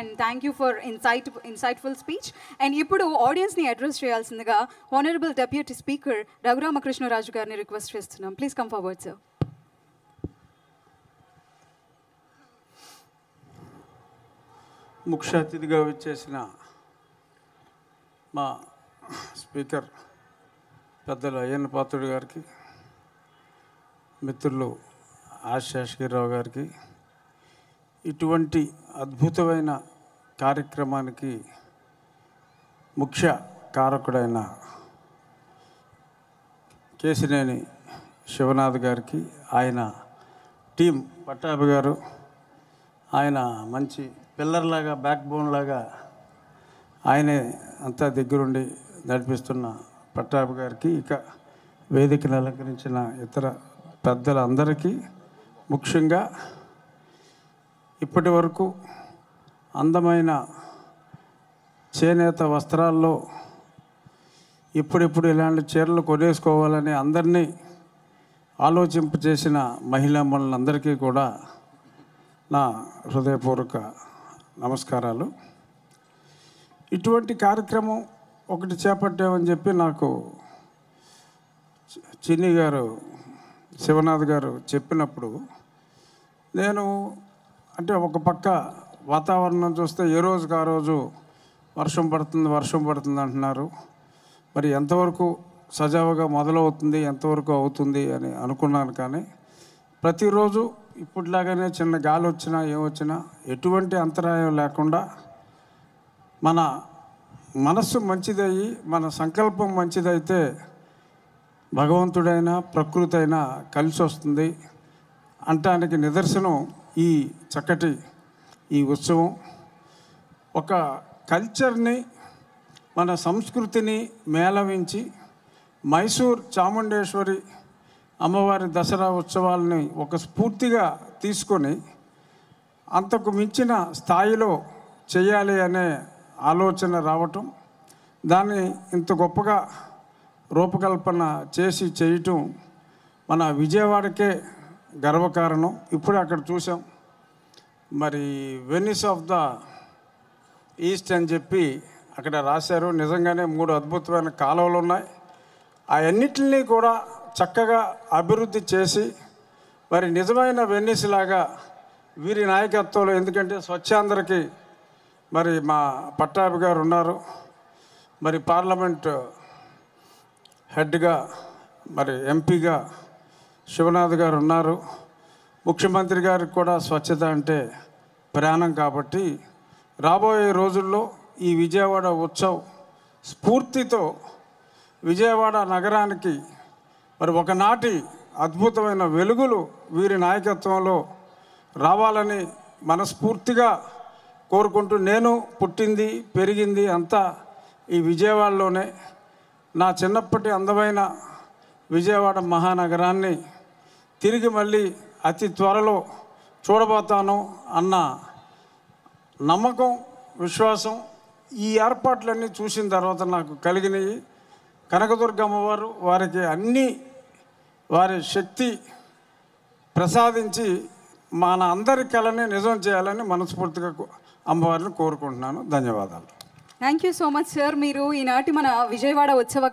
And thank you for insightful speech. And ఇప్పుడు ఆడియన్స్ని address చేయాల్సిందిగా ఆనరబుల్ డెప్యూటీ స్పీకర్ రఘురామకృష్ణరాజు గారిని రిక్వెస్ట్ చేస్తున్నాం. Please come forward sir. ముఖ్య అతిథిగా విచ్చేసిన మా స్పీకర్ పెద్దలు అయ్యన్న పాత్రుడు గారికి, మిత్రులు ఆశేషగిరిరావు గారికి, ఇటువంటి అద్భుతమైన కార్యక్రమానికి ముఖ్య కారకుడైన కేశినేని శివనాథ్ గారికి, ఆయన టీం పట్టాభి గారు, ఆయన మంచి పిల్లర్లాగా బ్యాక్ బోన్ లాగా ఆయనే అంతా దగ్గరుండి నడిపిస్తున్న పట్టాభి గారికి, ఇక వేదికను అలంకరించిన ఇతర పెద్దలందరికీ, ముఖ్యంగా ఇప్పటి వరకు అందమైన చేనేత వస్త్రాల్లో ఇప్పుడిప్పుడు ఇలాంటి చీరలు కొనేసుకోవాలని అందరినీ ఆలోచింపచేసిన మహిళా మనులందరికీ కూడా నా హృదయపూర్వక నమస్కారాలు. ఇటువంటి కార్యక్రమం ఒకటి చేపట్టామని చెప్పి నాకు చిన్ని గారు, శివనాథ్ గారు చెప్పినప్పుడు నేను అంటే ఒక పక్క వాతావరణం చూస్తే ఏ రోజుకి ఆ రోజు వర్షం పడుతుంది అంటున్నారు. మరి ఎంతవరకు సజావుగా మొదలవుతుంది, ఎంతవరకు అవుతుంది అని అనుకున్నాను. కానీ ప్రతిరోజు ఇప్పటిలాగానే చిన్న గాలి వచ్చినా ఏమొచ్చినా ఎటువంటి అంతరాయం లేకుండా మన మనస్సు మంచిదయ్యి మన సంకల్పం మంచిదైతే భగవంతుడైనా ప్రకృతి అయినా కలిసి వస్తుంది అంటానికి నిదర్శనం ఈ చక్కటి ఈ ఉత్సవం. ఒక కల్చర్ని, మన సంస్కృతిని మేళవించి మైసూర్ చాముండేశ్వరి అమ్మవారి దసరా ఉత్సవాలని ఒక స్ఫూర్తిగా తీసుకొని అంతకు మించిన స్థాయిలో చేయాలి అనే ఆలోచన రావటం, దాన్ని ఇంత గొప్పగా రూపకల్పన చేసి చేయటం మన విజయవాడకే గర్వకారణం. ఇప్పుడు అక్కడ చూసాం, మరి వెనిస్ ఆఫ్ ద ఈస్ట్ అని చెప్పి అక్కడ రాశారు. నిజంగానే 3 అద్భుతమైన కాలువలు ఉన్నాయి. అవన్నిటిని కూడా చక్కగా అభివృద్ధి చేసి మరి నిజమైన వెనిస్ లాగా వీరి నాయకత్వంలో, ఎందుకంటే స్వచ్ఛాంధ్రకి మరి మా పట్టాభి గారు ఉన్నారు, మరి పార్లమెంట్ హెడ్గా మరి ఎంపీగా శివనాథ్ గారు ఉన్నారు, ముఖ్యమంత్రి గారికి కూడా స్వచ్ఛత అంటే ప్రాణం. కాబట్టి రాబోయే రోజుల్లో ఈ విజయవాడ ఉత్సవ్ స్ఫూర్తితో విజయవాడ నగరానికి మరి ఒకనాటి అద్భుతమైన వెలుగులు వీరి నాయకత్వంలో రావాలని మనస్ఫూర్తిగా కోరుకుంటూ, నేను పుట్టింది పెరిగింది అంతా ఈ విజయవాడలోనే. నా చిన్నప్పటి అందమైన విజయవాడ మహానగరాన్ని తిరిగి మళ్ళీ అతి త్వరలో చూడబోతాను అన్న నమ్మకం, విశ్వాసం ఈ ఏర్పాట్లన్నీ చూసిన తర్వాత నాకు కలిగినాయి. కనకదుర్గమ్మ వారు వారికి అన్నీ వారి శక్తి ప్రసాదించి మన అందరి కళని నిజం చేయాలని మనస్ఫూర్తిగా అమ్మవారిని కోరుకుంటున్నాను. ధన్యవాదాలు. Thank you so much sir. మీరు ఈనాటి మన విజయవాడ ఉత్సవ